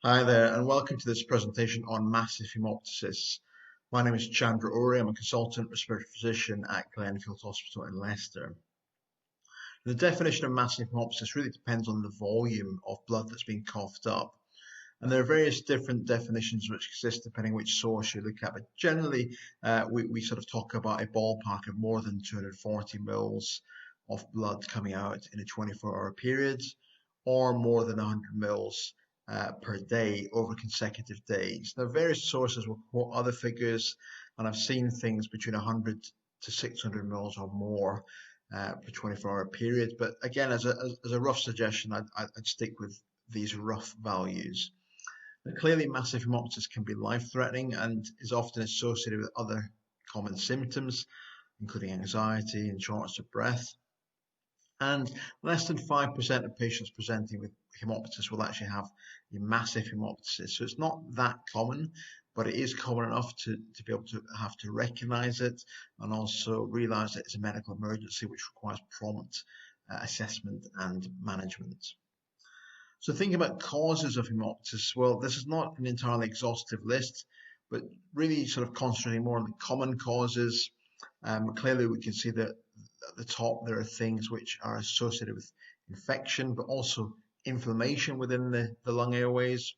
Hi there, and welcome to this presentation on massive haemoptysis. My name is Chandra Ohri. I'm a consultant respiratory physician at Glenfield Hospital in Leicester. The definition of massive haemoptysis really depends on the volume of blood that's being coughed up. And there are various different definitions which exist depending which source you look at. But generally, we sort of talk about a ballpark of more than 240 mils of blood coming out in a 24-hour period, or more than 100 mils per day over consecutive days. Now, various sources will quote other figures, and I've seen things between 100 to 600 mils or more per 24-hour period. But again, as a rough suggestion, I'd stick with these rough values. Now, clearly, massive haemoptysis can be life-threatening and is often associated with other common symptoms, including anxiety and shortness of breath. And less than 5% of patients presenting with haemoptysis will actually have a massive haemoptysis. So it's not that common, but it is common enough to be able to have to recognize it and also realize that it's a medical emergency which requires prompt assessment and management. So thinking about causes of haemoptysis, well, this is not an entirely exhaustive list, but really sort of concentrating more on the common causes. Clearly, we can see that at the top there are things which are associated with infection, but also inflammation within the lung airways.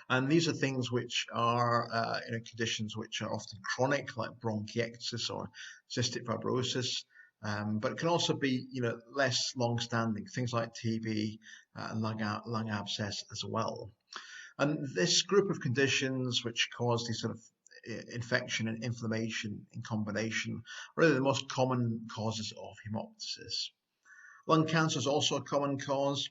And these are things which are conditions which are often chronic, like bronchiectasis or cystic fibrosis. But it can also be, less long-standing, things like TB and lung abscess as well. And this group of conditions which cause these sort of infection and inflammation in combination are really the most common causes of haemoptysis. Lung cancer is also a common cause.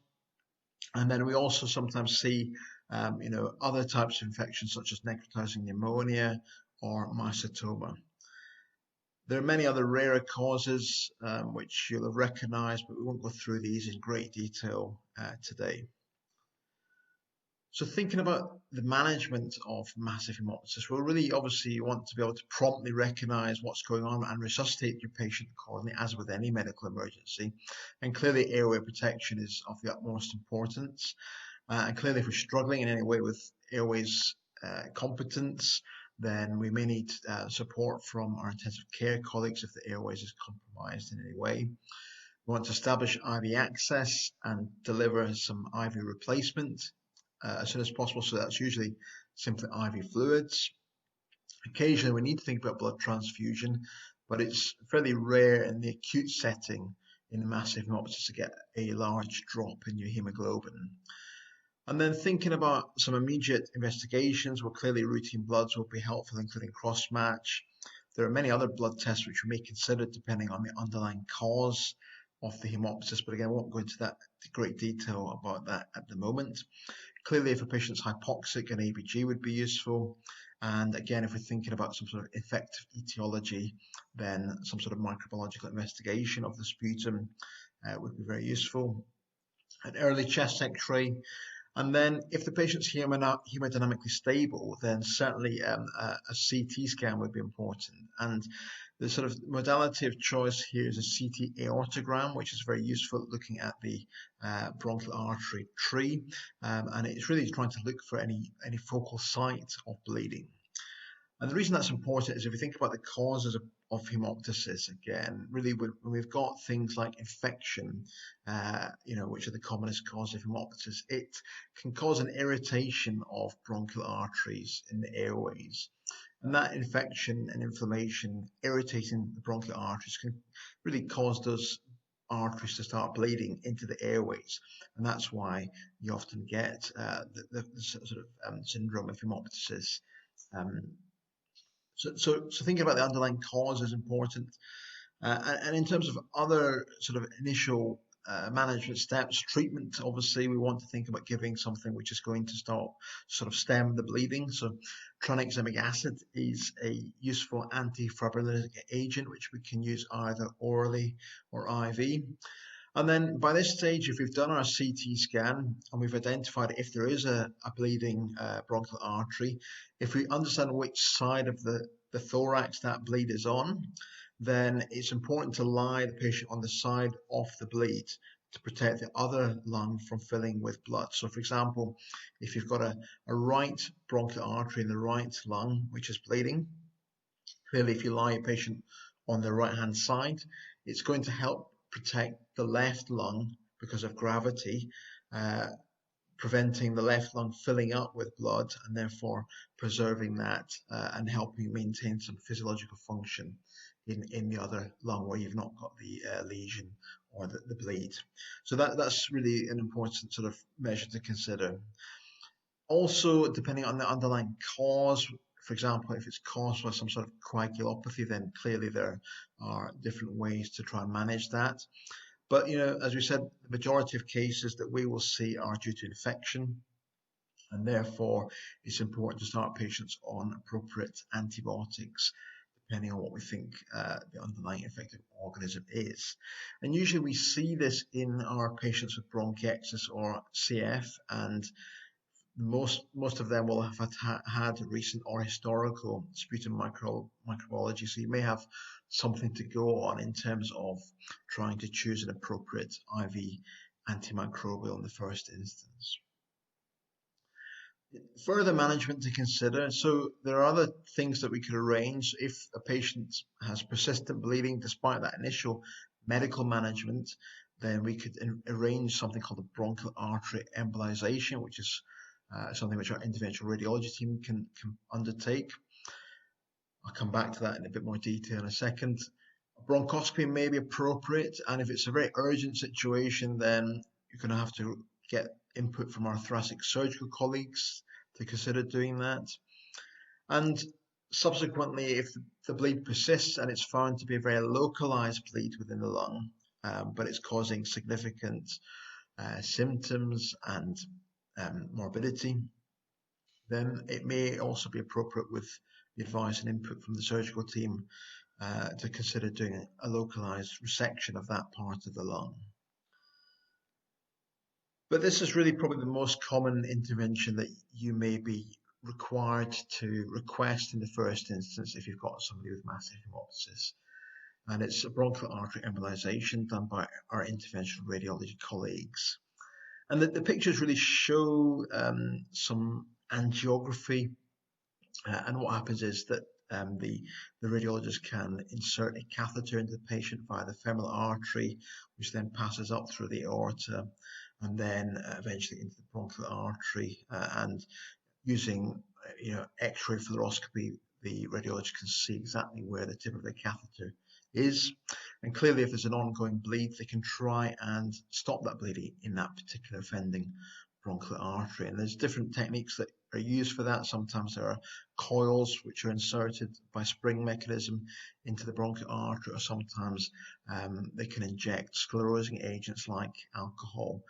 And then we also sometimes see, other types of infections such as necrotizing pneumonia or mycetoma. There are many other rarer causes which you'll have recognized, but we won't go through these in great detail today. So thinking about the management of massive haemoptysis, well, really, obviously, you want to be able to promptly recognize what's going on and resuscitate your patient accordingly, as with any medical emergency. And clearly, airway protection is of the utmost importance. And clearly, if we're struggling in any way with airways competence, then we may need support from our intensive care colleagues if the airways is compromised in any way. We want to establish IV access and deliver some IV replacement as soon as possible, so that's usually simply IV fluids. Occasionally we need to think about blood transfusion, but it's fairly rare in the acute setting in massive haemoptysis to get a large drop in your hemoglobin. And then thinking about some immediate investigations, well, clearly routine bloods will be helpful, including cross-match. There are many other blood tests which we may consider depending on the underlying cause of the haemoptysis, but again, I won't go into that great detail about that at the moment. Clearly, if a patient's hypoxic, an ABG would be useful. And again, if we're thinking about some sort of effective etiology, then some sort of microbiological investigation of the sputum would be very useful. An early chest X-ray. And then if the patient's hemodynamically stable, then certainly a CT scan would be important. And the sort of modality of choice here is a CT aortogram, which is very useful at looking at the bronchial artery tree. And it's really trying to look for any focal site of bleeding. And the reason that's important is if you think about the causes of haemoptysis, again, really when we've got things like infection, which are the commonest cause of haemoptysis, it can cause an irritation of bronchial arteries in the airways. And that infection and inflammation irritating the bronchial arteries can really cause those arteries to start bleeding into the airways. And that's why you often get the sort of syndrome of haemoptysis. So thinking about the underlying cause is important. And in terms of other sort of initial management steps, treatment, obviously, we want to think about giving something which is going to stem the bleeding. So tranexamic acid is a useful antifibrinolytic agent, which we can use either orally or IV. And then by this stage, if we've done our CT scan and we've identified if there is a bleeding bronchial artery, if we understand which side of the thorax that bleed is on, then it's important to lie the patient on the side of the bleed to protect the other lung from filling with blood. So for example, if you've got a right bronchial artery in the right lung which is bleeding, clearly if you lie a patient on the right hand side, it's going to help protect the left lung because of gravity, preventing the left lung filling up with blood and therefore preserving that and helping maintain some physiological function in the other lung where you've not got the lesion or the bleed. So that's really an important sort of measure to consider. Also, depending on the underlying cause, for example, if it's caused by some sort of coagulopathy, then clearly there are different ways to try and manage that. But, as we said, the majority of cases that we will see are due to infection, and therefore it's important to start patients on appropriate antibiotics, depending on what we think the underlying infective organism is. And usually we see this in our patients with bronchiectasis or CF, and most of them will have had recent or historical sputum microbiology, so you may have something to go on in terms of trying to choose an appropriate IV antimicrobial in the first instance. Further management to consider. So there are other things that we could arrange if a patient has persistent bleeding despite that initial medical management. Then we could arrange something called a bronchial artery embolisation, which is something which our interventional radiology team can undertake. I'll come back to that in a bit more detail in a second. A bronchoscopy may be appropriate, and if it's a very urgent situation, then you're going to have to get input from our thoracic surgical colleagues to consider doing that. And subsequently, if the bleed persists and it's found to be a very localized bleed within the lung, but it's causing significant symptoms and morbidity, then it may also be appropriate, with the advice and input from the surgical team, to consider doing a localized resection of that part of the lung. But this is really probably the most common intervention that you may be required to request in the first instance if you've got somebody with massive haemoptysis. And it's a bronchial artery embolisation done by our interventional radiology colleagues. And the pictures really show some angiography, and what happens is that the radiologist can insert a catheter into the patient via the femoral artery, which then passes up through the aorta and then eventually into the bronchial artery, and using X-ray fluoroscopy, the radiologist can see exactly where the tip of the catheter is, and clearly if there's an ongoing bleed, they can try and stop that bleeding in that particular offending bronchial artery. And there's different techniques that are used for that. Sometimes there are coils which are inserted by spring mechanism into the bronchial artery, or sometimes they can inject sclerosing agents like alcohol,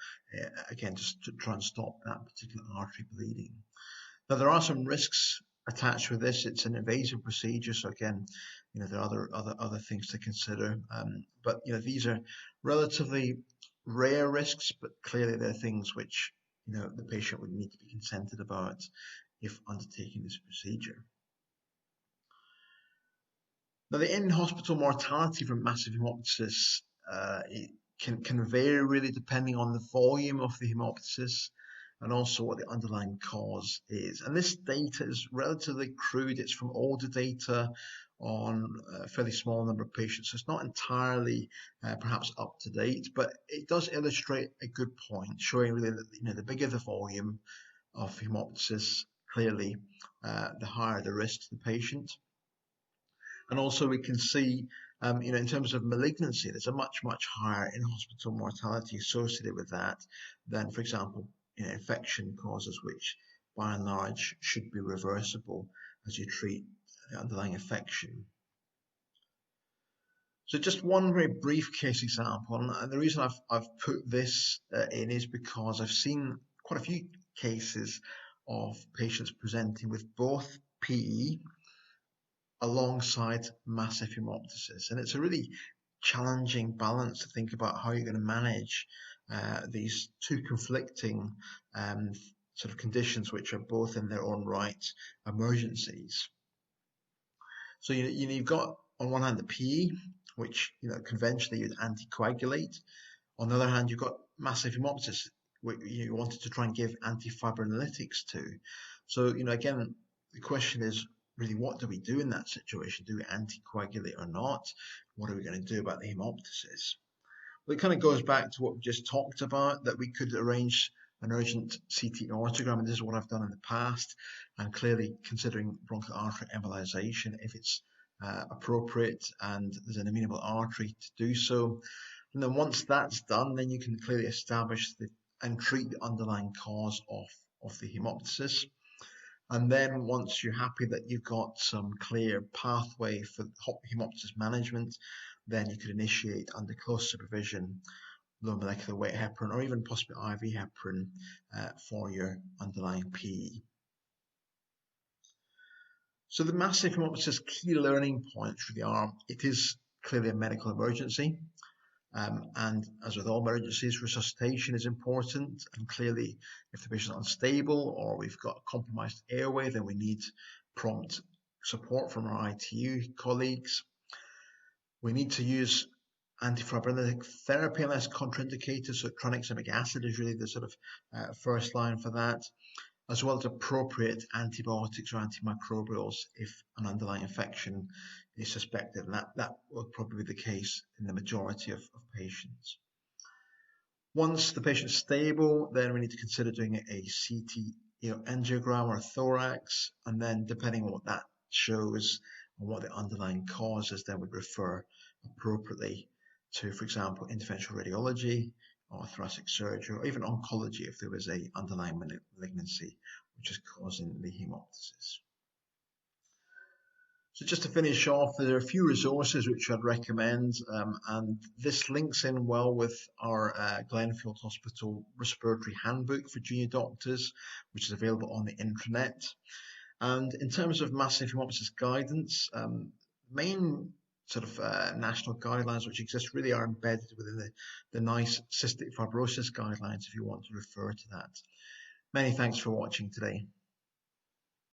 again just to try and stop that particular artery bleeding. Now there are some risks attached with this. It's an invasive procedure, so again, there are other things to consider. But these are relatively rare risks, but clearly they're things which the patient would need to be consented about if undertaking this procedure. Now, the in-hospital mortality from massive haemoptysis it can vary really depending on the volume of the haemoptysis and also what the underlying cause is. And this data is relatively crude. It's from older data on a fairly small number of patients, so it's not entirely perhaps up to date, but it does illustrate a good point, showing really that the bigger the volume of haemoptysis, clearly the higher the risk to the patient. And also we can see in terms of malignancy, there's a much higher in-hospital mortality associated with that than, for example, infection causes, which by and large should be reversible as you treat the underlying infection. So just one very brief case example, and the reason I've put this in is because I've seen quite a few cases of patients presenting with both PE alongside massive haemoptysis, and it's a really challenging balance to think about how you're going to manage these two conflicting sort of conditions, which are both in their own right emergencies. So you've got on one hand the PE, which conventionally you'd anticoagulate, On the other hand, you've got massive hemoptysis, where you wanted to try and give antifibrinolytics to. So, again, the question is really, what do we do in that situation? Do we anticoagulate or not? What are we going to do about the hemoptysis? Well, it kind of goes back to what we just talked about, that we could arrange an urgent CT aortogram, and this is what I've done in the past, and clearly considering bronchial artery embolisation if it's appropriate and there's an amenable artery to do so. And then once that's done, then you can clearly establish and treat the underlying cause of the hemoptysis. And then once you're happy that you've got some clear pathway for hemoptysis management, then you could initiate under close supervision low molecular weight heparin or even possibly IV heparin for your underlying PE. So the massive hemoptysis key learning points really are, it is clearly a medical emergency. And as with all emergencies, resuscitation is important. And clearly, if the patient is unstable or we've got a compromised airway, then we need prompt support from our ITU colleagues. We need to use antifibrinolytic therapy unless contraindicated. So tranexamic acid is really the sort of first line for that, as well as appropriate antibiotics or antimicrobials if an underlying infection is suspected, and that will probably be the case in the majority of patients. Once the patient is stable, then we need to consider doing a CT angiogram or a thorax, and then depending on what that shows and what the underlying cause is, then we'd refer appropriately to, for example, interventional radiology or thoracic surgery, or even oncology if there was a underlying malignancy which is causing the hemoptysis. So just to finish off, there are a few resources which I'd recommend, and this links in well with our Glenfield Hospital Respiratory Handbook for Junior Doctors, which is available on the intranet. And in terms of massive hemoptysis guidance, main sort of national guidelines which exist really are embedded within the NICE cystic fibrosis guidelines if you want to refer to that. Many thanks for watching today.